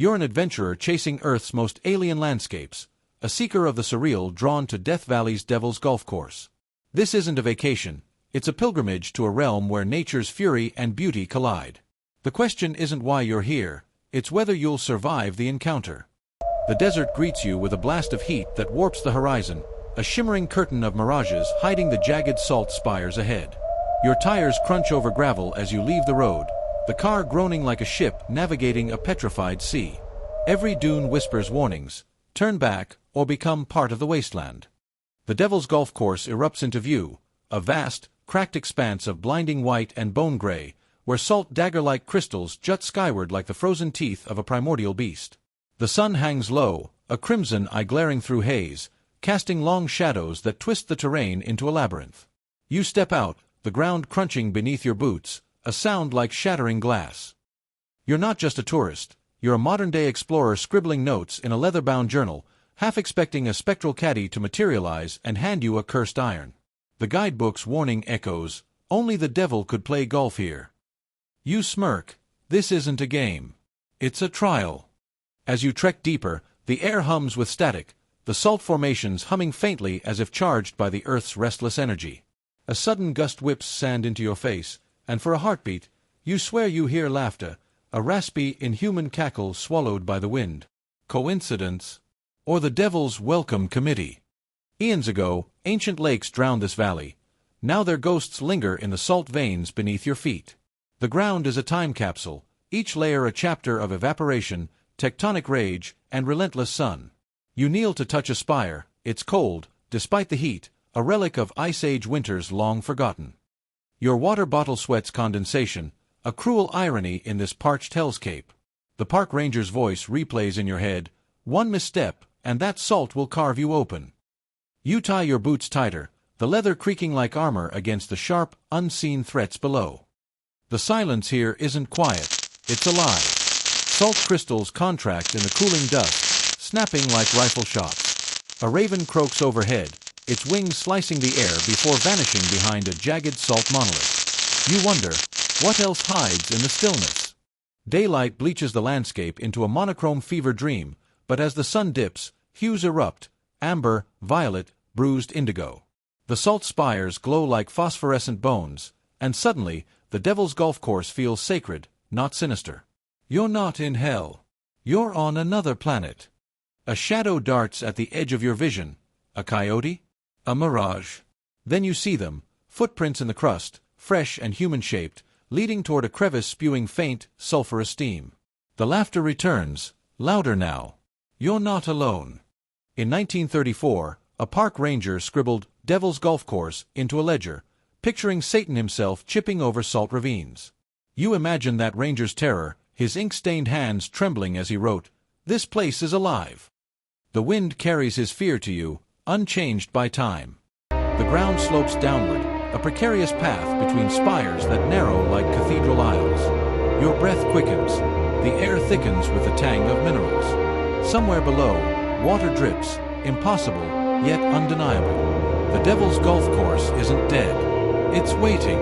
You're an adventurer chasing Earth's most alien landscapes, a seeker of the surreal drawn to Death Valley's Devil's Golf Course. This isn't a vacation, it's a pilgrimage to a realm where nature's fury and beauty collide. The question isn't why you're here, it's whether you'll survive the encounter. The desert greets you with a blast of heat that warps the horizon, a shimmering curtain of mirages hiding the jagged salt spires ahead. Your tires crunch over gravel as you leave the road, the car groaning like a ship navigating a petrified sea. Every dune whispers warnings: turn back or become part of the wasteland. The Devil's Golf Course erupts into view, a vast, cracked expanse of blinding white and bone gray, where salt dagger-like crystals jut skyward like the frozen teeth of a primordial beast. The sun hangs low, a crimson eye glaring through haze, casting long shadows that twist the terrain into a labyrinth. You step out, the ground crunching beneath your boots, a sound like shattering glass. You're not just a tourist, you're a modern-day explorer scribbling notes in a leather-bound journal, half expecting a spectral caddy to materialize and hand you a cursed iron. The guidebook's warning echoes, only the devil could play golf here. You smirk, this isn't a game. It's a trial. As you trek deeper, the air hums with static, the salt formations humming faintly as if charged by the Earth's restless energy. A sudden gust whips sand into your face, and for a heartbeat, you swear you hear laughter, a raspy, inhuman cackle swallowed by the wind. Coincidence? Or the devil's welcome committee? Eons ago, ancient lakes drowned this valley. Now their ghosts linger in the salt veins beneath your feet. The ground is a time capsule, each layer a chapter of evaporation, tectonic rage, and relentless sun. You kneel to touch a spire, it's cold, despite the heat, a relic of Ice Age winters long forgotten. Your water bottle sweats condensation, a cruel irony in this parched hellscape. The park ranger's voice replays in your head, one misstep, and that salt will carve you open. You tie your boots tighter, the leather creaking like armor against the sharp, unseen threats below. The silence here isn't quiet, it's alive. Salt crystals contract in the cooling dust, snapping like rifle shots. A raven croaks overhead, its wings slicing the air before vanishing behind a jagged salt monolith. You wonder, what else hides in the stillness? Daylight bleaches the landscape into a monochrome fever dream, but as the sun dips, hues erupt: amber, violet, bruised indigo. The salt spires glow like phosphorescent bones, and suddenly, the Devil's Golf Course feels sacred, not sinister. You're not in hell. You're on another planet. A shadow darts at the edge of your vision. A coyote? A mirage. Then you see them, footprints in the crust, fresh and human-shaped, leading toward a crevice spewing faint, sulphurous steam. The laughter returns, louder now. You're not alone. In 1934, a park ranger scribbled "Devil's Golf Course" into a ledger, picturing Satan himself chipping over salt ravines. You imagine that ranger's terror, his ink-stained hands trembling as he wrote, "This place is alive." The wind carries his fear to you, unchanged by time. The ground slopes downward, a precarious path between spires that narrow like cathedral aisles. Your breath quickens, the air thickens with the tang of minerals. Somewhere below, water drips, impossible, yet undeniable. The Devil's Golf Course isn't dead. It's waiting.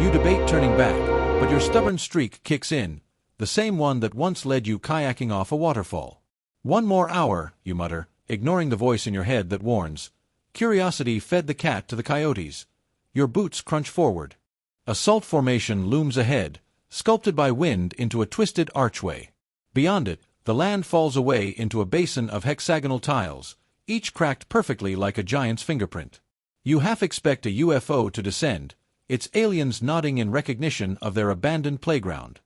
You debate turning back, but your stubborn streak kicks in, the same one that once led you kayaking off a waterfall. One more hour, you mutter, ignoring the voice in your head that warns. Curiosity fed the cat to the coyotes. Your boots crunch forward. A salt formation looms ahead, sculpted by wind into a twisted archway. Beyond it, the land falls away into a basin of hexagonal tiles, each cracked perfectly like a giant's fingerprint. You half expect a UFO to descend, its aliens nodding in recognition of their abandoned playground.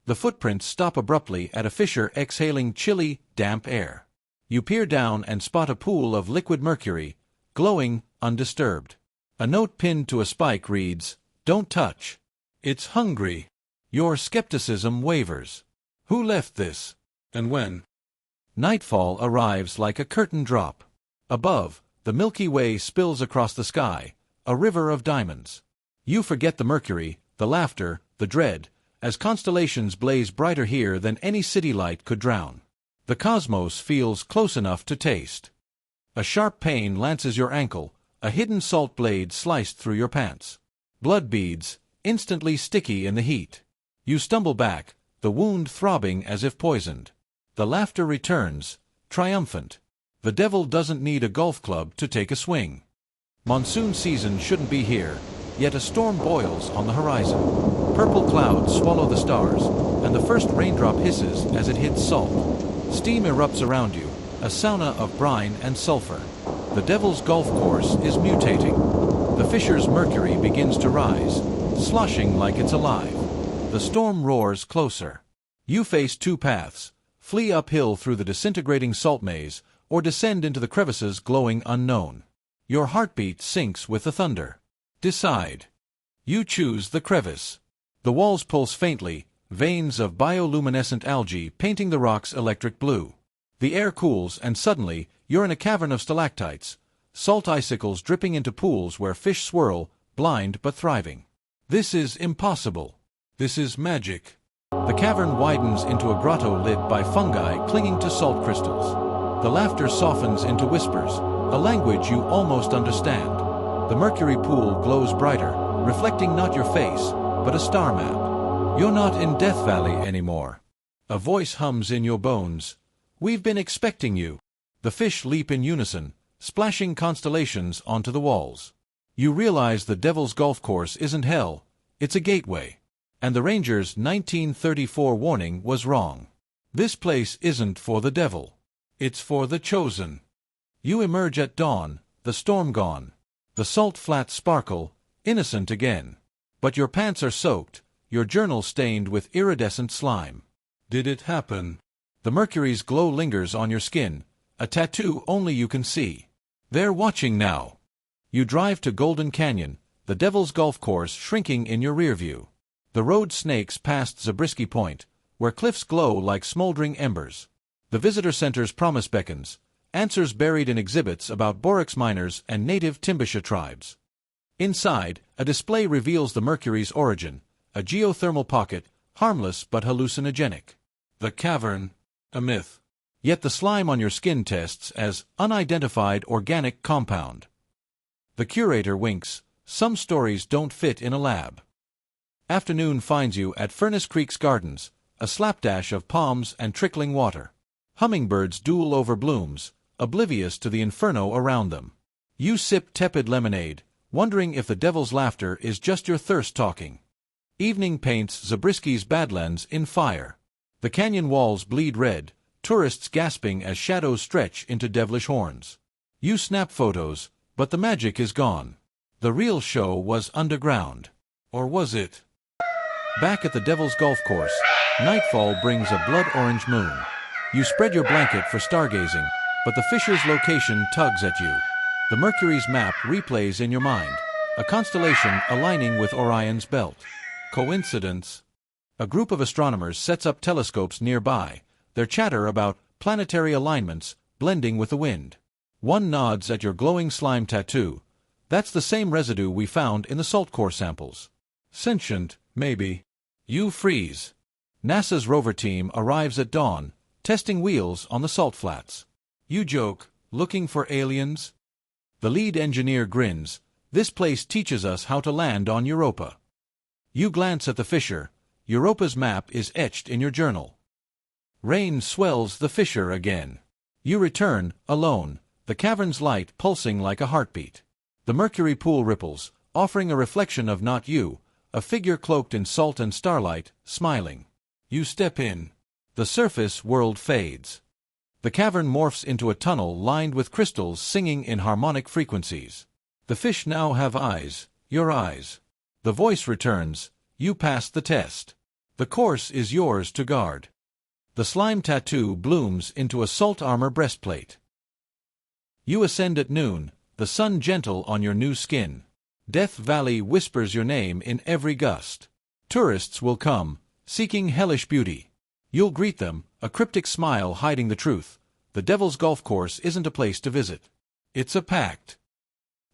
The footprints stop abruptly at a fissure exhaling chilly, damp air. You peer down and spot a pool of liquid mercury, glowing, undisturbed. A note pinned to a spike reads, "Don't touch. It's hungry." Your skepticism wavers. Who left this? And when? Nightfall arrives like a curtain drop. Above, the Milky Way spills across the sky, a river of diamonds. You forget the mercury, the laughter, the dread, as constellations blaze brighter here than any city light could drown. The cosmos feels close enough to taste. A sharp pain lances your ankle, a hidden salt blade sliced through your pants. Blood beads, instantly sticky in the heat. You stumble back, the wound throbbing as if poisoned. The laughter returns, triumphant. The devil doesn't need a golf club to take a swing. Monsoon season shouldn't be here, yet a storm boils on the horizon. Purple clouds swallow the stars, and the first raindrop hisses as it hits salt. Steam erupts around you, a sauna of brine and sulfur. The devil's golf course is mutating. The fisher's mercury begins to rise, sloshing like it's alive. The storm roars closer. You face two paths: flee uphill through the disintegrating salt maze, or descend into the crevices glowing unknown. Your heartbeat sinks with the thunder. Decide. You choose the crevice. The walls pulse faintly, veins of bioluminescent algae painting the rocks electric blue. The air cools, and suddenly, you're in a cavern of stalactites, salt icicles dripping into pools where fish swirl, blind but thriving. This is impossible. This is magic. The cavern widens into a grotto lit by fungi clinging to salt crystals. The laughter softens into whispers, a language you almost understand. The mercury pool glows brighter, reflecting not your face, but a star map. You're not in Death Valley anymore. A voice hums in your bones. We've been expecting you. The fish leap in unison, splashing constellations onto the walls. You realize the devil's golf course isn't hell, it's a gateway. And the ranger's 1934 warning was wrong. This place isn't for the devil. It's for the chosen. You emerge at dawn, the storm gone. The salt flats sparkle, innocent again. But your pants are soaked, your journal stained with iridescent slime. Did it happen? The mercury's glow lingers on your skin, a tattoo only you can see. They're watching now. You drive to Golden Canyon, the devil's golf course shrinking in your rear view. The road snakes past Zabriskie Point, where cliffs glow like smoldering embers. The visitor center's promise beckons, answers buried in exhibits about borax miners and native Timbisha tribes. Inside, a display reveals the mercury's origin, a geothermal pocket, harmless but hallucinogenic. The cavern, a myth. Yet the slime on your skin tests as unidentified organic compound. The curator winks, some stories don't fit in a lab. Afternoon finds you at Furnace Creek's gardens, a slapdash of palms and trickling water. Hummingbirds duel over blooms, oblivious to the inferno around them. You sip tepid lemonade, wondering if the devil's laughter is just your thirst talking. Evening paints Zabriskie's Badlands in fire. The canyon walls bleed red, tourists gasping as shadows stretch into devilish horns. You snap photos, but the magic is gone. The real show was underground. Or was it? Back at the devil's golf course, nightfall brings a blood-orange moon. You spread your blanket for stargazing, but the fisher's location tugs at you. The Mercury's map replays in your mind, a constellation aligning with Orion's belt. Coincidence? A group of astronomers sets up telescopes nearby, their chatter about planetary alignments blending with the wind. One nods at your glowing slime tattoo. That's the same residue we found in the salt core samples. Sentient, maybe. You freeze. NASA's rover team arrives at dawn, testing wheels on the salt flats. You joke, looking for aliens? The lead engineer grins. This place teaches us how to land on Europa. You glance at the fisher. Europa's map is etched in your journal. Rain swells the fissure again. You return, alone, the cavern's light pulsing like a heartbeat. The mercury pool ripples, offering a reflection of not you, a figure cloaked in salt and starlight, smiling. You step in. The surface world fades. The cavern morphs into a tunnel lined with crystals singing in harmonic frequencies. The fish now have eyes, your eyes. The voice returns, you passed the test. The course is yours to guard. The slime tattoo blooms into a salt armor breastplate. You ascend at noon, the sun gentle on your new skin. Death Valley whispers your name in every gust. Tourists will come, seeking hellish beauty. You'll greet them, a cryptic smile hiding the truth. The devil's golf course isn't a place to visit. It's a pact.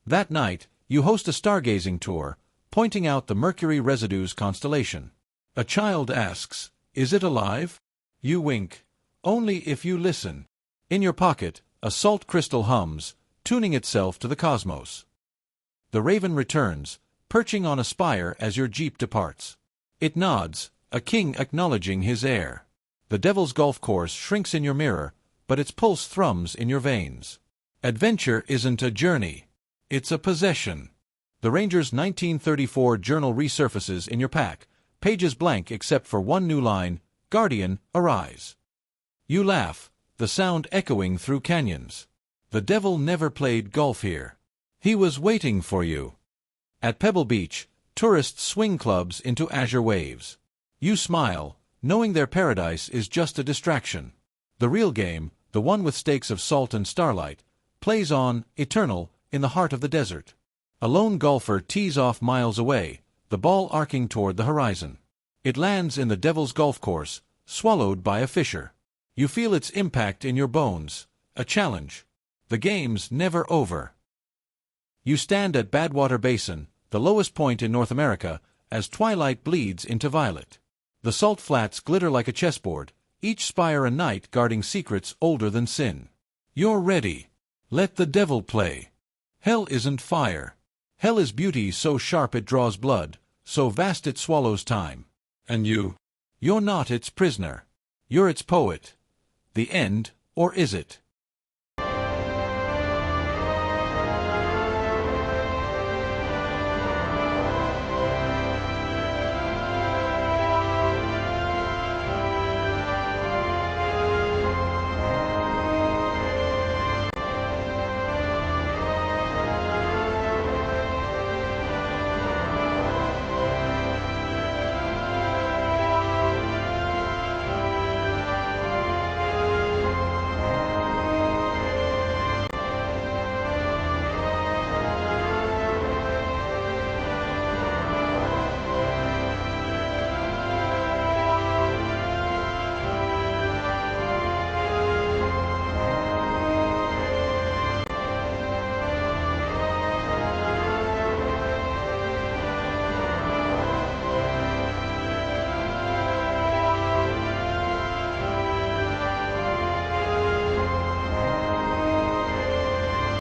That night, you host a stargazing tour, pointing out the Mercury Residue's constellation. A child asks, "Is it alive?" You wink. Only if you listen. In your pocket, a salt crystal hums, tuning itself to the cosmos. The raven returns, perching on a spire as your jeep departs. It nods, a king acknowledging his heir. The devil's golf course shrinks in your mirror, but its pulse thrums in your veins. Adventure isn't a journey. It's a possession. The Ranger's 1934 journal resurfaces in your pack, pages blank except for one new line, "Guardian, arise." You laugh, the sound echoing through canyons. The devil never played golf here. He was waiting for you. At Pebble Beach, tourists swing clubs into azure waves. You smile, knowing their paradise is just a distraction. The real game, the one with stakes of salt and starlight, plays on, eternal, in the heart of the desert. A lone golfer tees off miles away, the ball arcing toward the horizon. It lands in the devil's golf course, swallowed by a fissure. You feel its impact in your bones, a challenge. The game's never over. You stand at Badwater Basin, the lowest point in North America, as twilight bleeds into violet. The salt flats glitter like a chessboard, each spire a knight guarding secrets older than sin. You're ready. Let the devil play. Hell isn't fire. Hell is beauty so sharp it draws blood, so vast it swallows time. And you? You're not its prisoner. You're its poet. The end, or is it?